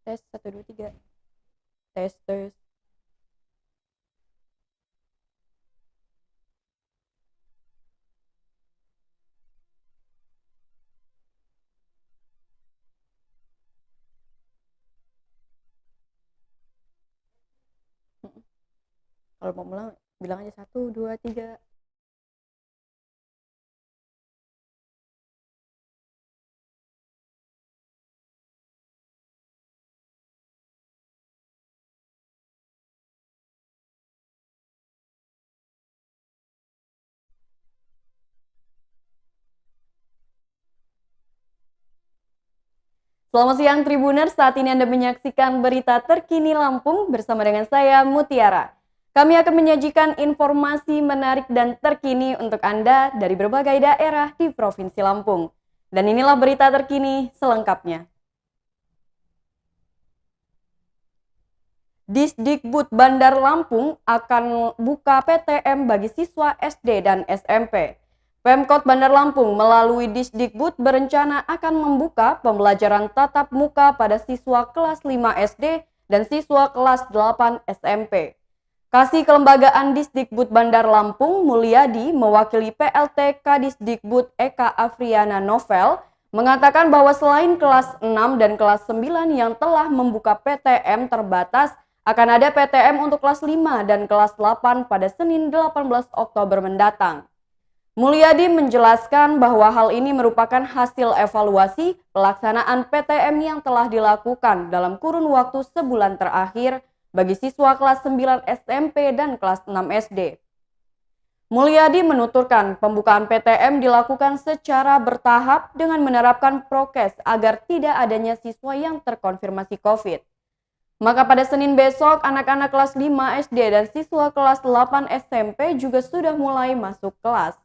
Tes 1 2 3. Tes. Kalau mau mulai bilang aja 1 2 3. Selamat siang Tribuners, saat ini Anda menyaksikan berita terkini Lampung bersama dengan saya Mutiara. Kami akan menyajikan informasi menarik dan terkini untuk Anda dari berbagai daerah di Provinsi Lampung. Dan inilah berita terkini selengkapnya. Disdikbud Bandar Lampung akan buka PTM bagi siswa SD dan SMP. Pemkot Bandar Lampung melalui Disdikbud berencana akan membuka pembelajaran tatap muka pada siswa kelas 5 SD dan siswa kelas 8 SMP. Kasih Kelembagaan Disdikbud Bandar Lampung Mulyadi mewakili PLT Kadisdikbud Eka Afriana Novel mengatakan bahwa selain kelas 6 dan kelas 9 yang telah membuka PTM terbatas, akan ada PTM untuk kelas 5 dan kelas 8 pada Senin 18 Oktober mendatang. Mulyadi menjelaskan bahwa hal ini merupakan hasil evaluasi pelaksanaan PTM yang telah dilakukan dalam kurun waktu sebulan terakhir bagi siswa kelas 9 SMP dan kelas 6 SD. Mulyadi menuturkan pembukaan PTM dilakukan secara bertahap dengan menerapkan prokes agar tidak adanya siswa yang terkonfirmasi COVID. Maka pada Senin besok, anak-anak kelas 5 SD dan siswa kelas 8 SMP juga sudah mulai masuk kelas.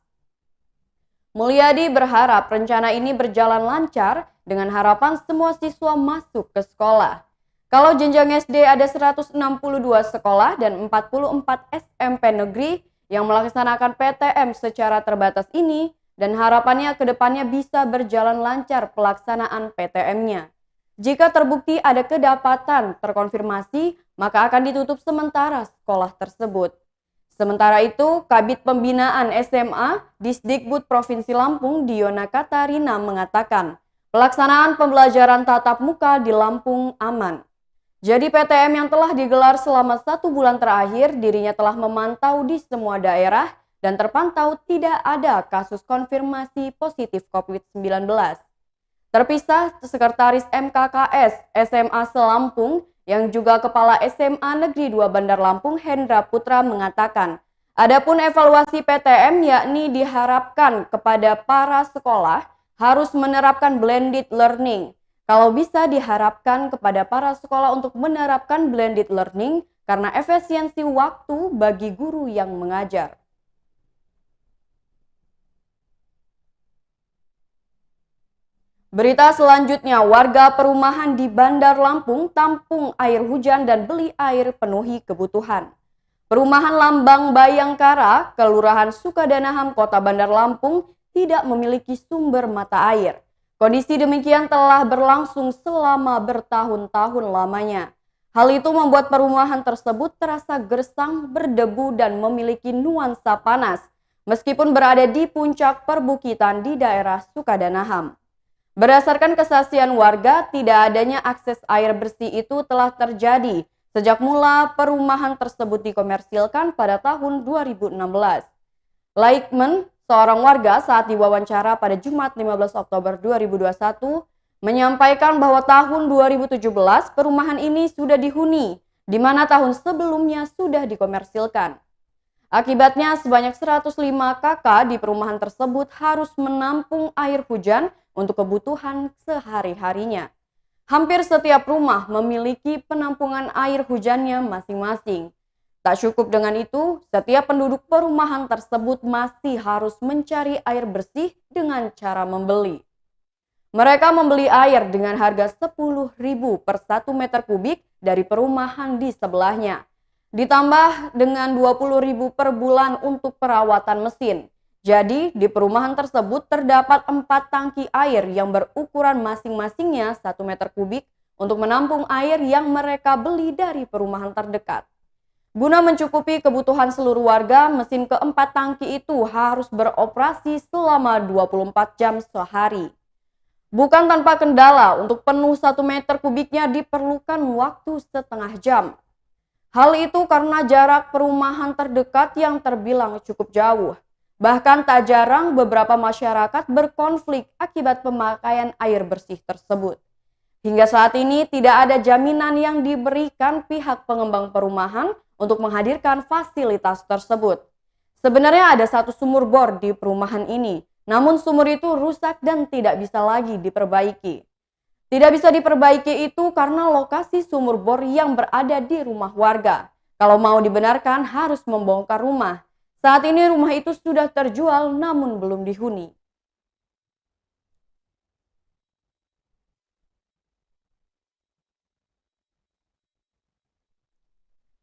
Mulyadi berharap rencana ini berjalan lancar dengan harapan semua siswa masuk ke sekolah. Kalau jenjang SD ada 162 sekolah dan 44 SMP negeri yang melaksanakan PTM secara terbatas ini, dan harapannya ke depannya bisa berjalan lancar pelaksanaan PTM-nya. Jika terbukti ada kedapatan terkonfirmasi, maka akan ditutup sementara sekolah tersebut. Sementara itu, Kabid Pembinaan SMA Disdikbud Provinsi Lampung Diona Katarina mengatakan, pelaksanaan pembelajaran tatap muka di Lampung aman. Jadi PTM yang telah digelar selama 1 bulan terakhir, dirinya telah memantau di semua daerah dan terpantau tidak ada kasus konfirmasi positif COVID-19. Terpisah, Sekretaris MKKS SMA Selampung yang juga Kepala SMA Negeri 2 Bandar Lampung Hendra Putra mengatakan, adapun evaluasi PTM yakni diharapkan kepada para sekolah harus menerapkan blended learning. Kalau bisa diharapkan kepada para sekolah untuk menerapkan blended learning karena efisiensi waktu bagi guru yang mengajar. Berita selanjutnya, warga perumahan di Bandar Lampung tampung air hujan dan beli air penuhi kebutuhan. Perumahan Lambang Bayangkara, Kelurahan Sukadanaham, Kota Bandar Lampung tidak memiliki sumber mata air. Kondisi demikian telah berlangsung selama bertahun-tahun lamanya. Hal itu membuat perumahan tersebut terasa gersang, berdebu dan memiliki nuansa panas, meskipun berada di puncak perbukitan di daerah Sukadanaham. Berdasarkan kesaksian warga, tidak adanya akses air bersih itu telah terjadi sejak mula perumahan tersebut dikomersilkan pada tahun 2016. Laikman, seorang warga saat diwawancara pada Jumat 15 Oktober 2021, menyampaikan bahwa tahun 2017 perumahan ini sudah dihuni, di mana tahun sebelumnya sudah dikomersilkan. Akibatnya sebanyak 105 kakak di perumahan tersebut harus menampung air hujan untuk kebutuhan sehari-harinya. Hampir setiap rumah memiliki penampungan air hujannya masing-masing. Tak cukup dengan itu, setiap penduduk perumahan tersebut masih harus mencari air bersih dengan cara membeli. Mereka membeli air dengan harga Rp10.000 per 1 meter kubik dari perumahan di sebelahnya. Ditambah dengan Rp20.000 per bulan untuk perawatan mesin. Jadi, di perumahan tersebut terdapat 4 tangki air yang berukuran masing-masingnya 1 meter kubik untuk menampung air yang mereka beli dari perumahan terdekat. Guna mencukupi kebutuhan seluruh warga, mesin keempat tangki itu harus beroperasi selama 24 jam sehari. Bukan tanpa kendala, untuk penuh 1 meter kubiknya diperlukan waktu setengah jam. Hal itu karena jarak perumahan terdekat yang terbilang cukup jauh. Bahkan tak jarang beberapa masyarakat berkonflik akibat pemakaian air bersih tersebut. Hingga saat ini tidak ada jaminan yang diberikan pihak pengembang perumahan untuk menghadirkan fasilitas tersebut. Sebenarnya ada 1 sumur bor di perumahan ini, namun sumur itu rusak dan tidak bisa lagi diperbaiki. Tidak bisa diperbaiki itu karena lokasi sumur bor yang berada di rumah warga. Kalau mau dibenarkan harus membongkar rumah. Saat ini rumah itu sudah terjual namun belum dihuni.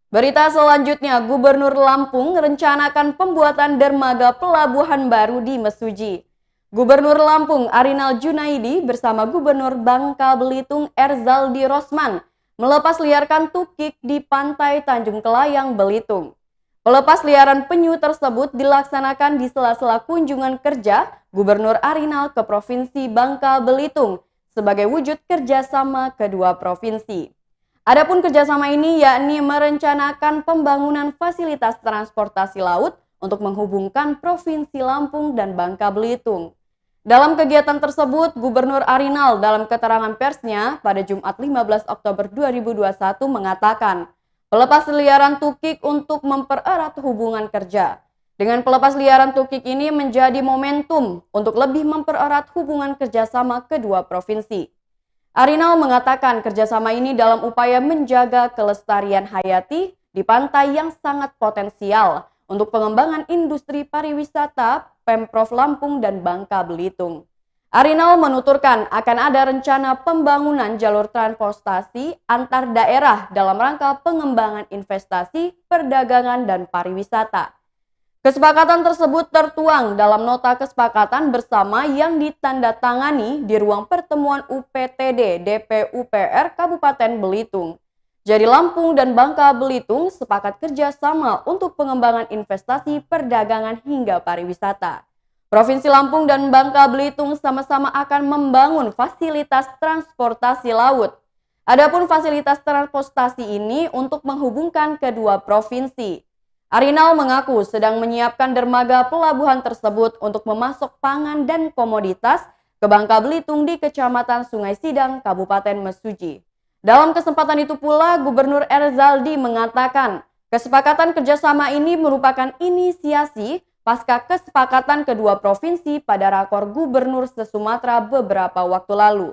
Berita selanjutnya, Gubernur Lampung merencanakan pembuatan dermaga pelabuhan baru di Mesuji. Gubernur Lampung Arinal Junaidi bersama Gubernur Bangka Belitung Erzaldi Rosman melepas liarkan tukik di pantai Tanjung Kelayang, Belitung. Pelepas liaran penyu tersebut dilaksanakan di sela-sela kunjungan kerja Gubernur Arinal ke Provinsi Bangka Belitung sebagai wujud kerjasama kedua provinsi. Adapun kerjasama ini yakni merencanakan pembangunan fasilitas transportasi laut untuk menghubungkan Provinsi Lampung dan Bangka Belitung. Dalam kegiatan tersebut, Gubernur Arinal dalam keterangan persnya pada Jumat 15 Oktober 2021 mengatakan, pelepas liaran tukik untuk mempererat hubungan kerja. Dengan pelepas liaran tukik ini menjadi momentum untuk lebih mempererat hubungan kerjasama kedua provinsi. Arinal mengatakan kerjasama ini dalam upaya menjaga kelestarian hayati di pantai yang sangat potensial untuk pengembangan industri pariwisata Pemprov Lampung dan Bangka Belitung. Arinal menuturkan akan ada rencana pembangunan jalur transportasi antar daerah dalam rangka pengembangan investasi, perdagangan, dan pariwisata. Kesepakatan tersebut tertuang dalam nota kesepakatan bersama yang ditandatangani di ruang pertemuan UPTD DPUPR Kabupaten Belitung. Jadi Lampung dan Bangka Belitung sepakat kerjasama untuk pengembangan investasi, perdagangan hingga pariwisata. Provinsi Lampung dan Bangka Belitung sama-sama akan membangun fasilitas transportasi laut. Adapun fasilitas transportasi ini untuk menghubungkan kedua provinsi. Arinal mengaku sedang menyiapkan dermaga pelabuhan tersebut untuk memasok pangan dan komoditas ke Bangka Belitung di Kecamatan Sungai Sidang, Kabupaten Mesuji. Dalam kesempatan itu pula, Gubernur Erzaldi mengatakan kesepakatan kerjasama ini merupakan inisiasi pasca kesepakatan kedua provinsi pada rakor Gubernur se-Sumatera beberapa waktu lalu.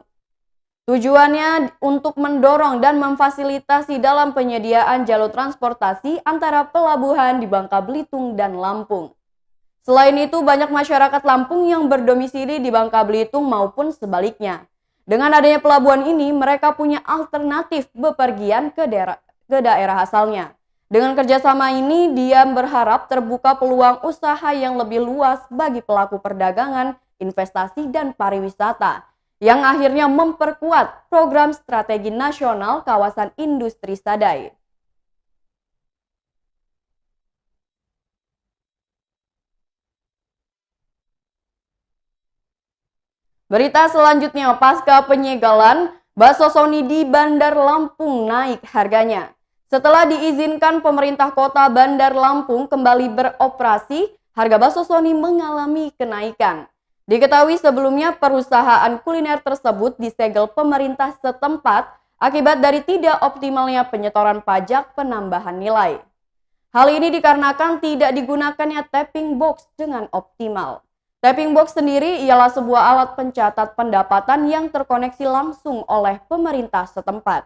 Tujuannya untuk mendorong dan memfasilitasi dalam penyediaan jalur transportasi antara pelabuhan di Bangka Belitung dan Lampung. Selain itu, banyak masyarakat Lampung yang berdomisili di Bangka Belitung maupun sebaliknya. Dengan adanya pelabuhan ini, mereka punya alternatif bepergian ke daerah asalnya. Dengan kerjasama ini, dia berharap terbuka peluang usaha yang lebih luas bagi pelaku perdagangan, investasi, dan pariwisata, yang akhirnya memperkuat program strategi nasional kawasan industri Sadai. Berita selanjutnya, pasca penyegelan, bakso Sony di Bandar Lampung naik harganya. Setelah diizinkan pemerintah kota Bandar Lampung kembali beroperasi, harga bakso Sony mengalami kenaikan. Diketahui sebelumnya perusahaan kuliner tersebut disegel pemerintah setempat akibat dari tidak optimalnya penyetoran pajak penambahan nilai. Hal ini dikarenakan tidak digunakannya tapping box dengan optimal. Tapping box sendiri ialah sebuah alat pencatat pendapatan yang terkoneksi langsung oleh pemerintah setempat.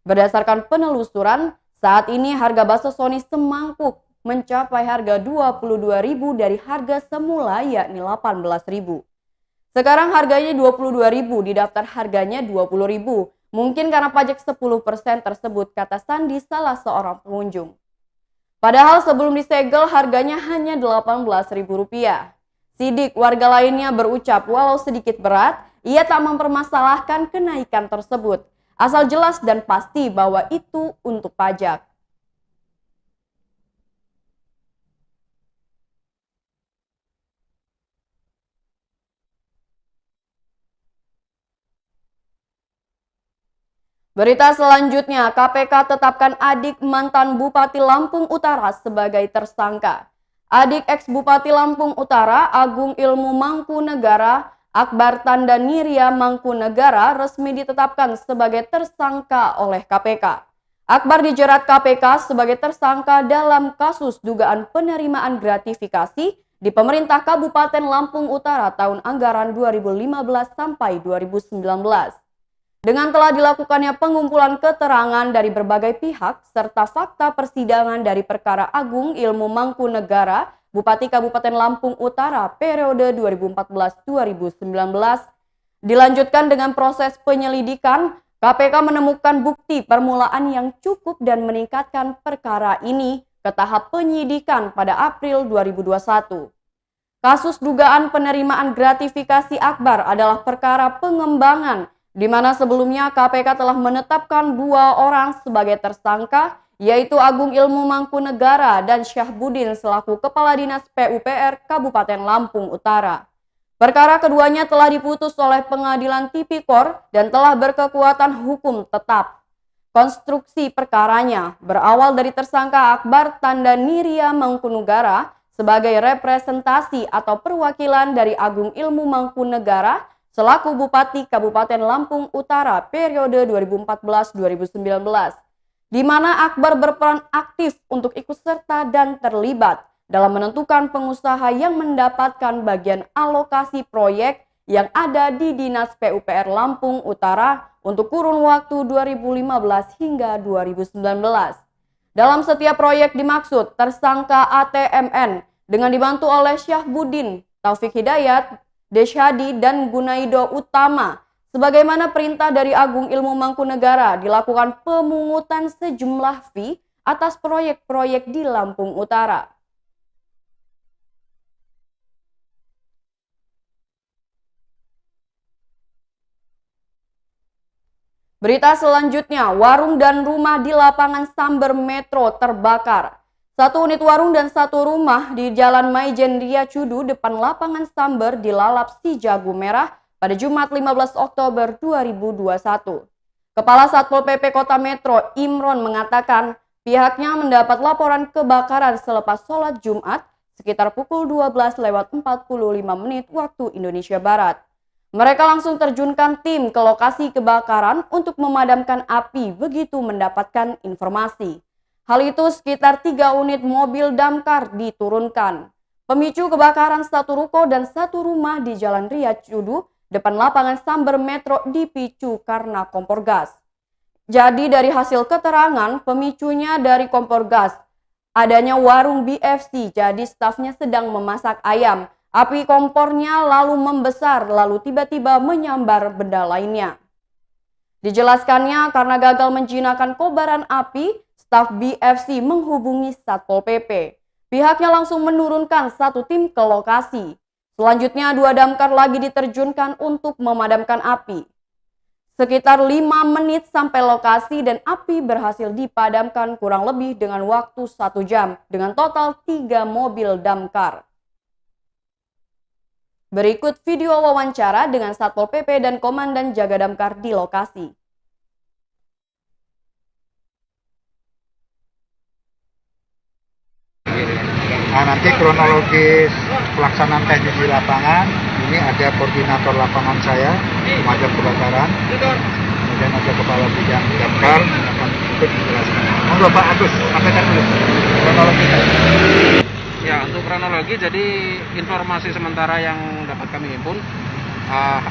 Berdasarkan penelusuran, saat ini harga bakso Sony semangkuk mencapai harga Rp22.000 dari harga semula yakni Rp18.000. Sekarang harganya Rp22.000, didaftar harganya Rp20.000. Mungkin karena pajak 10% tersebut, kata Sandi salah seorang pengunjung. Padahal sebelum disegel harganya hanya Rp18.000. Sidik, warga lainnya berucap walau sedikit berat, ia tak mempermasalahkan kenaikan tersebut. asal jelas dan pasti bahwa itu untuk pajak. Berita selanjutnya, KPK tetapkan adik mantan Bupati Lampung Utara sebagai tersangka. Adik ex-Bupati Lampung Utara, Agung Ilmu Mangkunegara, Akbar Tanda Niria Mangkunegara resmi ditetapkan sebagai tersangka oleh KPK. Akbar dijerat KPK sebagai tersangka dalam kasus dugaan penerimaan gratifikasi di pemerintah Kabupaten Lampung Utara tahun anggaran 2015 sampai 2019. Dengan telah dilakukannya pengumpulan keterangan dari berbagai pihak serta fakta persidangan dari perkara Agung Ilmu Mangkunegara, Bupati Kabupaten Lampung Utara periode 2014-2019, dilanjutkan dengan proses penyelidikan, KPK menemukan bukti permulaan yang cukup dan meningkatkan perkara ini ke tahap penyidikan pada April 2021. Kasus dugaan penerimaan gratifikasi Akbar adalah perkara pengembangan di mana sebelumnya KPK telah menetapkan 2 orang sebagai tersangka, yaitu Agung Ilmu Mangkunegara dan Syahbudin selaku Kepala Dinas PUPR Kabupaten Lampung Utara. Perkara keduanya telah diputus oleh Pengadilan Tipikor dan telah berkekuatan hukum tetap. Konstruksi perkaranya berawal dari tersangka Akbar Tanda Niria Mangkunegara sebagai representasi atau perwakilan dari Agung Ilmu Mangkunegara selaku Bupati Kabupaten Lampung Utara periode 2014-2019, di mana Akbar berperan aktif untuk ikut serta dan terlibat dalam menentukan pengusaha yang mendapatkan bagian alokasi proyek yang ada di Dinas PUPR Lampung Utara untuk kurun waktu 2015 hingga 2019. Dalam setiap proyek dimaksud, tersangka ATMN dengan dibantu oleh Syahbudin, Taufik Hidayat, Deshadi dan Gunaido Utama, sebagaimana perintah dari Agung Ilmu Mangkunegara, dilakukan pemungutan sejumlah fee atas proyek-proyek di Lampung Utara. Berita selanjutnya, warung dan rumah di lapangan Samber Metro terbakar. 1 unit warung dan 1 rumah di Jalan Maijen Ria Cudu depan lapangan Samber dilalap si jago merah pada Jumat 15 Oktober 2021. Kepala Satpol PP Kota Metro Imron mengatakan pihaknya mendapat laporan kebakaran selepas sholat Jumat sekitar pukul 12:45 waktu Indonesia Barat. Mereka langsung terjunkan tim ke lokasi kebakaran untuk memadamkan api begitu mendapatkan informasi. Hal itu sekitar 3 unit mobil damkar diturunkan. Pemicu kebakaran 1 ruko dan 1 rumah di Jalan Ria Cudu depan lapangan Samber Metro dipicu karena kompor gas. Jadi dari hasil keterangan pemicunya dari kompor gas. Adanya warung BFC, jadi stafnya sedang memasak ayam. Api kompornya lalu membesar lalu tiba-tiba menyambar benda lainnya. Dijelaskannya karena gagal menjinakkan kobaran api, staf BFC menghubungi Satpol PP. Pihaknya langsung menurunkan 1 tim ke lokasi. Selanjutnya 2 damkar lagi diterjunkan untuk memadamkan api. Sekitar 5 menit sampai lokasi dan api berhasil dipadamkan kurang lebih dengan waktu 1 jam dengan total 3 mobil damkar. Berikut video wawancara dengan Satpol PP dan Komandan Jaga Damkar di lokasi. Nah, nanti kronologis pelaksanaan teknis di lapangan, ini ada koordinator lapangan saya, pemadam kebakaran, kemudian ada kepala bidang damkar yang akan ikut menjelaskan. Monggo Pak Agus, sampaikan dulu kronologi. Ya, untuk kronologi, jadi informasi sementara yang dapat kami himpun,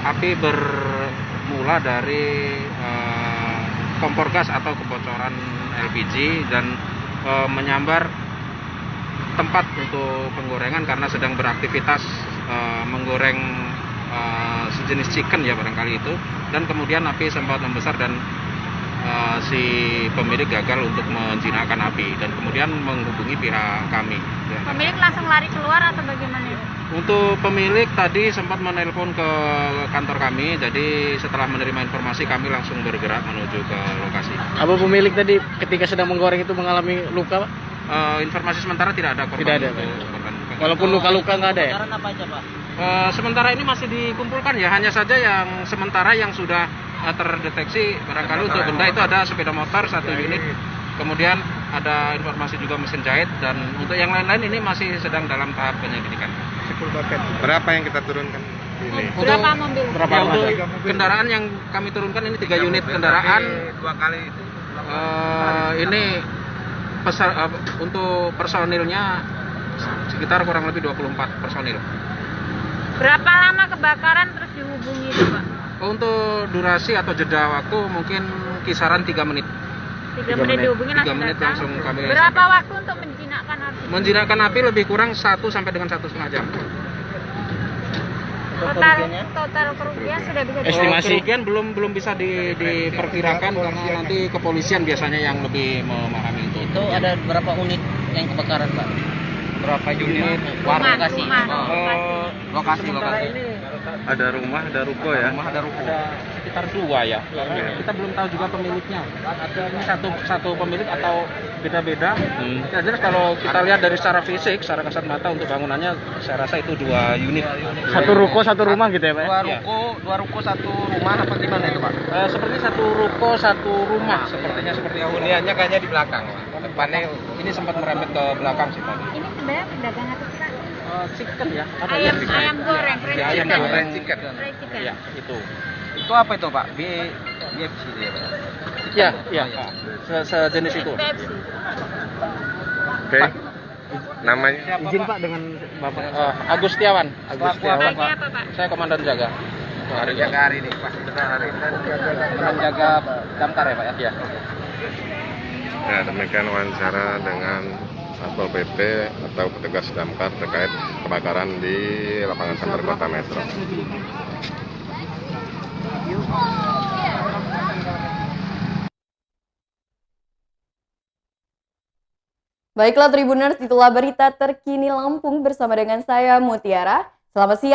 api bermula dari kompor gas atau kebocoran LPG dan menyambar tempat untuk penggorengan karena sedang beraktivitas menggoreng sejenis chicken ya barangkali itu, dan kemudian api sempat membesar dan si pemilik gagal untuk menjinakkan api dan kemudian menghubungi pihak kami. Pemilik langsung lari keluar atau bagaimana itu? Untuk pemilik tadi sempat menelpon ke kantor kami, jadi setelah menerima informasi kami langsung bergerak menuju ke lokasi. Apa pemilik tadi ketika sedang menggoreng itu mengalami luka, Pak? Informasi sementara tidak ada korban. Tidak ada, untuk Pak. korban. Walaupun luka-luka nggak ada ya? Apa aja, Pak? Sementara ini masih dikumpulkan ya, hanya saja yang sementara yang sudah terdeteksi barangkali untuk benda itu ada sepeda motor 1 unit, kemudian ada informasi juga mesin jahit, dan untuk yang lain-lain ini masih sedang dalam tahap penyelidikan. Berapa yang kita turunkan ini? Berapa mobil? Ya, untuk kendaraan yang kami turunkan ini 3 unit kendaraan. 2 kali itu. Ini untuk personilnya sekitar kurang lebih 24 personil. Berapa lama kebakaran terus dihubungi itu, Pak? Untuk durasi atau jeda waktu mungkin kisaran 3 menit. 3 menit dihubungi 3 menit langsung kami Berapa sampaikan. waktu untuk menjinakkan api? Menjinakkan api lebih kurang 1 sampai dengan 1,5 jam. Total kerugian sudah bisa Estimasi. Kerugian belum bisa diperkirakan karena nanti kepolisian biasanya yang lebih memahami itu. Itu ada berapa unit yang kebakaran, Pak? Berapa unit? Rumah, lokasi. Lokasi. Ada rumah, ada ruko ya. Ada sekitar 2 ya. Kita belum tahu juga pemiliknya. Ini satu pemilik atau beda-beda. Yang jelas kalau kita lihat dari secara fisik, secara kasat mata untuk bangunannya, saya rasa itu 2 unit. Satu ruko, satu rumah gitu ya, Pak? Dua ruko satu rumah apa gimana itu, Pak? Seperti satu ruko, satu rumah. Sepertinya seperti Huniannya kayaknya di belakang. Depannya ini sempat merembet ke belakang sih Pak. Ini sebenarnya pedagang apa sih, Pak? Chicken ya? Ayam goreng, fried Ya, ayam chicken. goreng. Fried chicken. Ya, itu. Itu apa itu, Pak? BFC dia, Pak? Ya. Sejenis itu. Pepsi. Oke. Namanya Izin Pak dengan Bapak. Agus Setiawan. Sebagai apa, Pak? Saya komandan jaga. hari ini, Pak. Komandan jaga damkar ya Pak ya? Iya. Ya, demikian wawancara dengan Satpol PP atau petugas damkar terkait kebakaran di lapangan Santer Kota Metro. Baiklah Tribuners, itulah berita terkini Lampung bersama dengan saya Mutiara. Selamat siang.